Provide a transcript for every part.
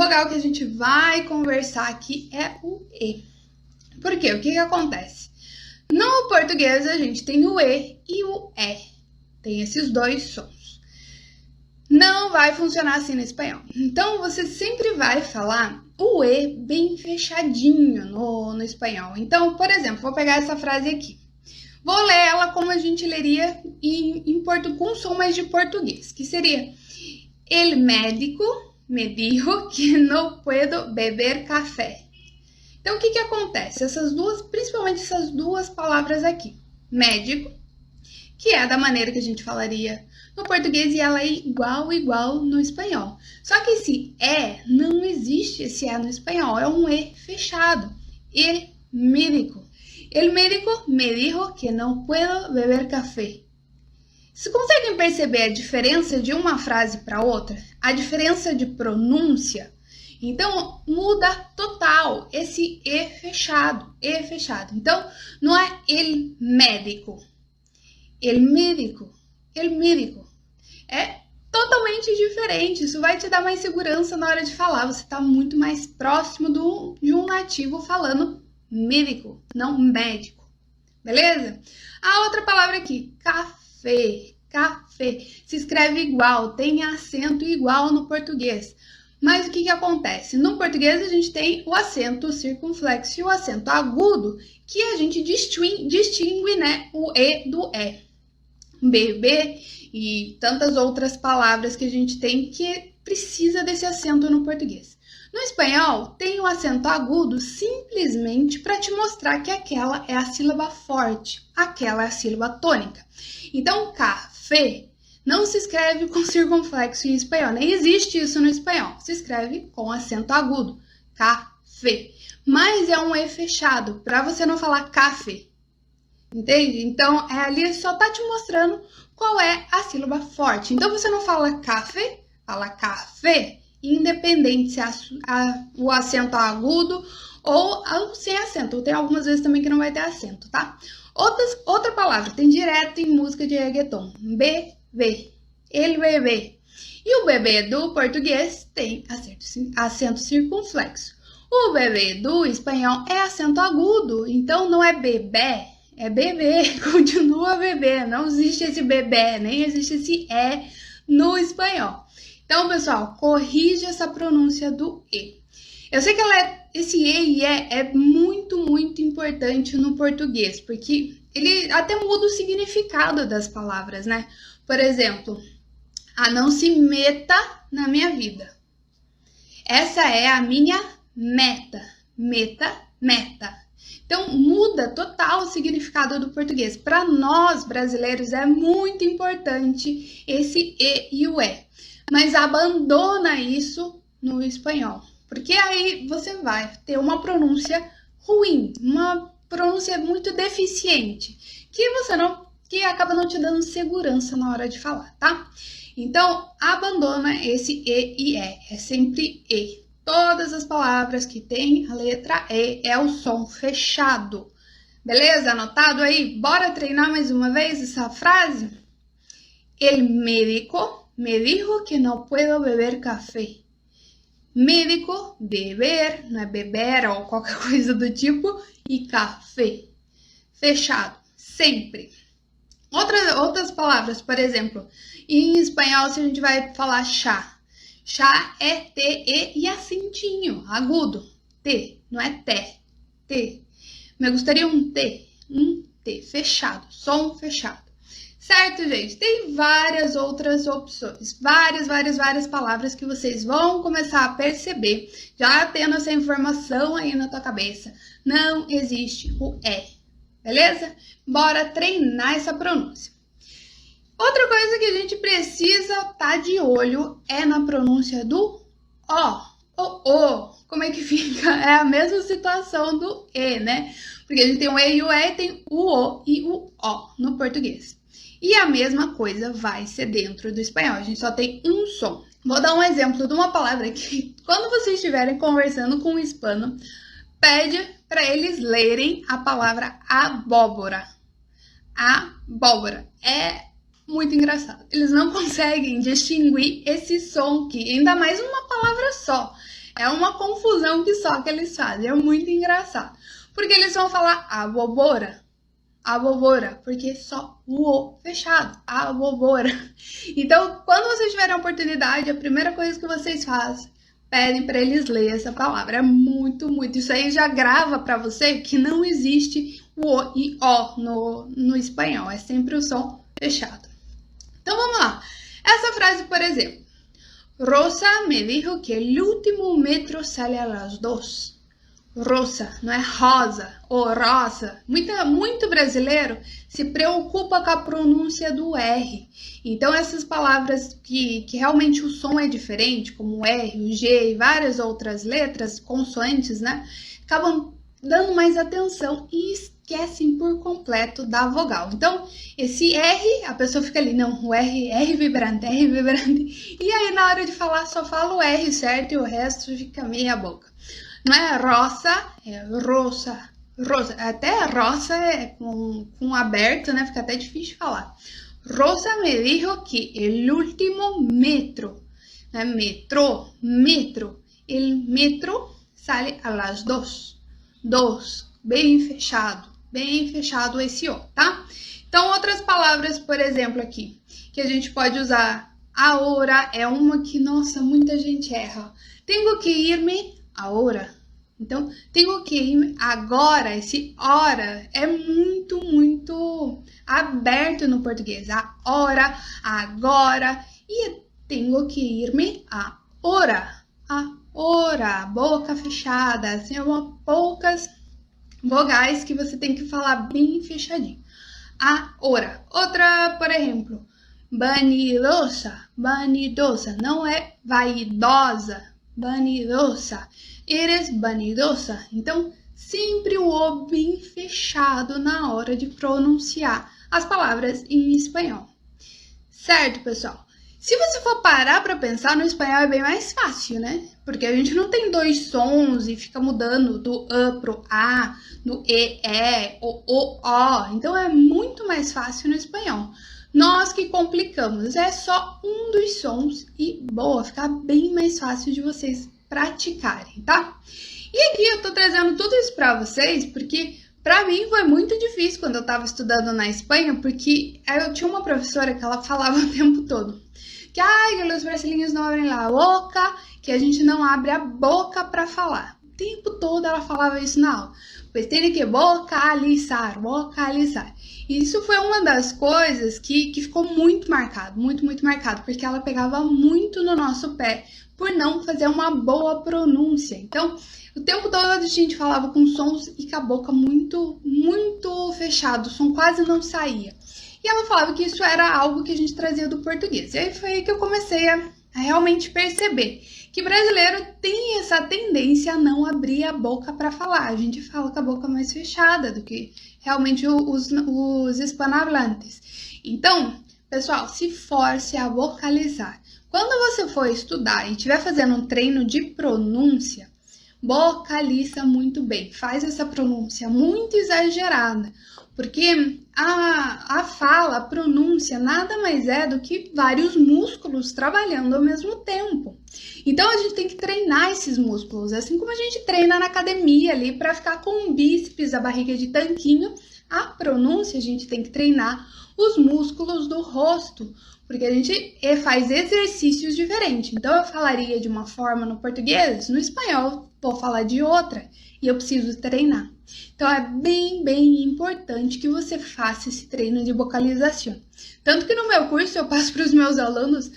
vogal que a gente vai conversar aqui é o E. Por quê? O que acontece? No português, a gente tem o E e o E. Tem esses dois sons. Não vai funcionar assim no espanhol. Então, você sempre vai falar o E bem fechadinho no espanhol. Então, por exemplo, vou pegar essa frase aqui. Vou ler ela como a gente leria com som mais de português, que seria: El médico me dijo que no puedo beber café. Então, o que acontece? Principalmente essas duas palavras aqui. Médico, que é da maneira que a gente falaria no português e ela é igual no espanhol. Só que esse E, não existe esse E no espanhol, é um E fechado. El médico. El médico me dijo que no puedo beber café. Vocês conseguem perceber a diferença de uma frase para outra? A diferença de pronúncia? Então, muda total esse E fechado, E fechado. Então, não é el médico, el médico, el médico. É totalmente diferente, isso vai te dar mais segurança na hora de falar. Você está muito mais próximo de um nativo falando médico, não médico, beleza? A outra palavra aqui, café, café, se escreve igual, tem acento igual no português. Mas o que acontece? No português a gente tem o acento circunflexo e o acento agudo, que a gente distingue, né, o E do E. Bebê e tantas outras palavras que a gente tem que precisa desse acento no português. No espanhol, tem o acento agudo simplesmente para te mostrar que aquela é a sílaba forte, aquela é a sílaba tônica. Então, café não se escreve com circunflexo em espanhol, nem existe isso no espanhol. Se escreve com acento agudo, café. Mas é um E fechado, para você não falar café. Entende? Então, ali só tá te mostrando qual é a sílaba forte. Então, você não fala café, fala café, independente se o acento é agudo ou sem acento. Tem algumas vezes também que não vai ter acento, tá? Outra palavra, tem direto em música de reggaeton. Bebê, el bebê. E o bebê do português tem acento circunflexo. O bebê do espanhol é acento agudo, então não é bebê, é bebê, continua bebê. Não existe esse bebê, nem existe esse E no espanhol. Então, pessoal, corrija essa pronúncia do E. Eu sei que esse E e é muito importante no português, porque ele até muda o significado das palavras, né? Por exemplo, não se meta na minha vida. Essa é a minha meta. Meta. Então, muda total o significado do português. Para nós, brasileiros, é muito importante esse E e o E. Mas abandona isso no espanhol. Porque aí você vai ter uma pronúncia ruim, uma pronúncia muito deficiente, que acaba não te dando segurança na hora de falar, tá? Então, abandona esse E e E. É sempre E. Todas as palavras que tem a letra E é o som fechado. Beleza? Anotado aí? Bora treinar mais uma vez essa frase? El médico me dijo que no puedo beber café. Médico, beber, não é beber ou qualquer coisa do tipo, e café. Fechado, sempre. Outras palavras, por exemplo, em espanhol, se a gente vai falar chá. Chá é T, E e acentinho, agudo. T, não é T. T. Me gostaria um T, fechado, som fechado. Certo, gente? Tem várias outras opções, várias palavras que vocês vão começar a perceber, já tendo essa informação aí na tua cabeça. Não existe o E, beleza? Bora treinar essa pronúncia. Outra coisa que a gente precisa estar de olho é na pronúncia do O. Como é que fica? É a mesma situação do E, né? Porque a gente tem o E e o E, tem o e o O no português. E a mesma coisa vai ser dentro do espanhol, a gente só tem um som. Vou dar um exemplo de uma palavra que, quando vocês estiverem conversando com um hispano, pede para eles lerem a palavra abóbora. Abóbora. É muito engraçado. Eles não conseguem distinguir esse som aqui, ainda mais uma palavra só. É uma confusão que só que eles fazem, é muito engraçado. Porque eles vão falar abóbora, porque só o O fechado, abóbora. Então, quando vocês tiverem a oportunidade, a primeira coisa que vocês fazem, pedem para eles lerem essa palavra. É muito, muito. Isso aí já grava para você que não existe o O e O no espanhol. É sempre o som fechado. Então, vamos lá. Essa frase, por exemplo. Rosa me dijo que el último metro sale a las 2. Rosa, não é rosa ou rosa. Muito brasileiro se preocupa com a pronúncia do R. Então, essas palavras que realmente o som é diferente, como o R, o G e várias outras letras, consoantes, né? Acabam dando mais atenção e esquecem por completo da vogal. Então, esse R, a pessoa fica ali, não, o R vibrante, R vibrante. E aí, na hora de falar, só fala o R certo e o resto fica meia boca. Não é rosa, é rosa, rosa. Até rosa é com aberto, né? Fica até difícil de falar. Rosa me dijo que el último metro, né? Metro. El metro sale a las 2. 2, bem fechado esse O, tá? Então, outras palavras, por exemplo, aqui, que a gente pode usar. Ahora é uma que, nossa, muita gente erra. Tenho que ir-me agora. Então, tenho que ir agora. Esse hora é muito, muito aberto no português. A hora, agora. E tenho que ir-me agora. Agora. Boca fechada. Assim, poucas vogais que você tem que falar bem fechadinho. Agora. Outra, por exemplo. Vanidosa. Não é vaidosa. Vanidosa. Eres vanidosa. Então, sempre o O bem fechado na hora de pronunciar as palavras em espanhol. Certo, pessoal? Se você for parar para pensar, no espanhol é bem mais fácil, né? Porque a gente não tem dois sons e fica mudando do A pro A, do E, O. Então, é muito mais fácil no espanhol. Nós que complicamos, é só um dos sons e boa, fica bem mais fácil de vocês praticarem, tá? E aqui eu tô trazendo tudo isso para vocês porque para mim foi muito difícil quando eu tava estudando na Espanha, porque eu tinha uma professora que ela falava o tempo todo que os brasileiros não abrem a boca, que a gente não abre a boca para falar. O tempo todo ela falava isso na aula. Pois tem que vocalizar. E isso foi uma das coisas que ficou muito marcado, muito marcado, porque ela pegava muito no nosso pé por não fazer uma boa pronúncia. Então, o tempo todo a gente falava com sons e com a boca muito fechado, o som quase não saía. E ela falava que isso era algo que a gente trazia do português. E aí foi aí que eu comecei a realmente perceber que brasileiro tem essa tendência a não abrir a boca para falar. A gente fala com a boca mais fechada do que realmente os hispanohablantes. Então, pessoal, se force a vocalizar. Quando você for estudar e estiver fazendo um treino de pronúncia, vocaliza muito bem. Faz essa pronúncia muito exagerada. Porque a fala, a pronúncia, nada mais é do que vários músculos trabalhando ao mesmo tempo. Então, a gente tem que treinar esses músculos, assim como a gente treina na academia ali para ficar com o bíceps, a barriga de tanquinho. A pronúncia, a gente tem que treinar os músculos do rosto, porque a gente faz exercícios diferentes. Então, eu falaria de uma forma no português, no espanhol vou falar de outra, e eu preciso treinar. Então, é bem importante que você faça esse treino de vocalização. Tanto que no meu curso eu passo para os meus alunos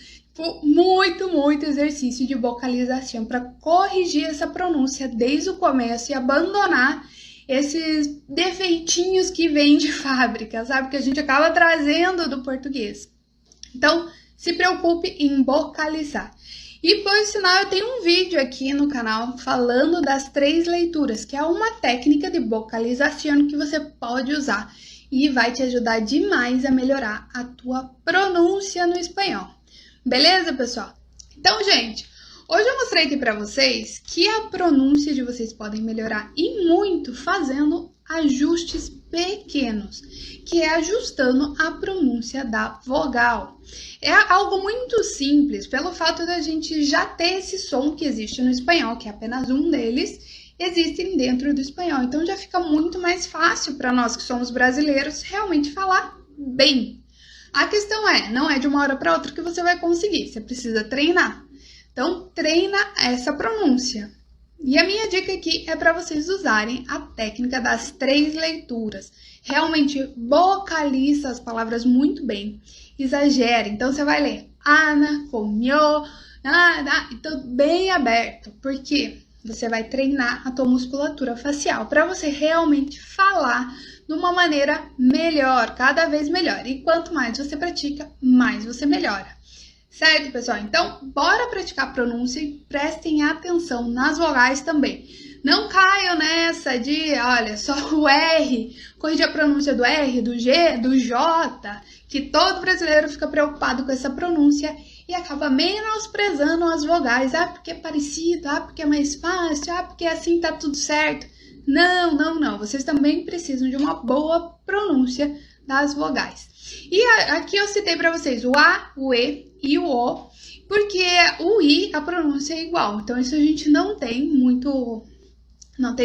muito exercício de vocalização para corrigir essa pronúncia desde o começo e abandonar esses defeitinhos que vêm de fábrica, sabe? Que a gente acaba trazendo do português. Então, se preocupe em vocalizar. E por sinal, eu tenho um vídeo aqui no canal falando das 3 leituras, que é uma técnica de vocalização que você pode usar e vai te ajudar demais a melhorar a tua pronúncia no espanhol. Beleza, pessoal? Então, gente, hoje eu mostrei aqui para vocês que a pronúncia de vocês podem melhorar e muito fazendo ajustes pequenos, que é ajustando a pronúncia da vogal. É algo muito simples, pelo fato da gente já ter esse som que existe no espanhol, que é apenas um deles, existem dentro do espanhol. Então já fica muito mais fácil para nós que somos brasileiros realmente falar bem. A questão não é de uma hora para outra que você vai conseguir, você precisa treinar. Então treina essa pronúncia. E a minha dica aqui é para vocês usarem a técnica das 3 leituras. Realmente vocaliza as palavras muito bem. Exagera. Então você vai ler Ana, comió, então bem aberto. Porque você vai treinar a tua musculatura facial para você realmente falar de uma maneira melhor, cada vez melhor. E quanto mais você pratica, mais você melhora. Certo, pessoal? Então, bora praticar a pronúncia e prestem atenção nas vogais também. Não caiam nessa de, olha, só o R, corrigir a pronúncia do R, do G, do J, que todo brasileiro fica preocupado com essa pronúncia e acaba menosprezando as vogais. Porque é parecido, porque é mais fácil, porque assim tá tudo certo. Não. Vocês também precisam de uma boa pronúncia das vogais. E aqui eu citei para vocês o A, o E e o O, porque o I, a pronúncia é igual. Então, isso a gente não tem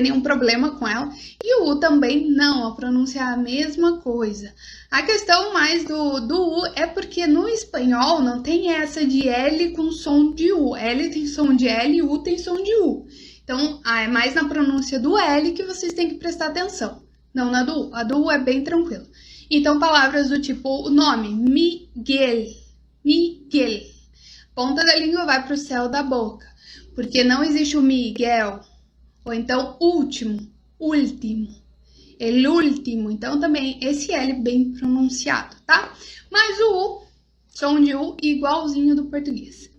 nenhum problema com ela. E o U também não, a pronúncia é a mesma coisa. A questão mais do U é porque no espanhol não tem essa de L com som de U. L tem som de L e U tem som de U. Então, é mais na pronúncia do L que vocês têm que prestar atenção, não na do U. A do U é bem tranquila. Então, palavras do tipo o nome, Miguel. Ponta da língua vai para o céu da boca, porque não existe o Miguel. Ou então, último, el último. Então, também esse L bem pronunciado, tá? Mas o U, som de U, igualzinho do português.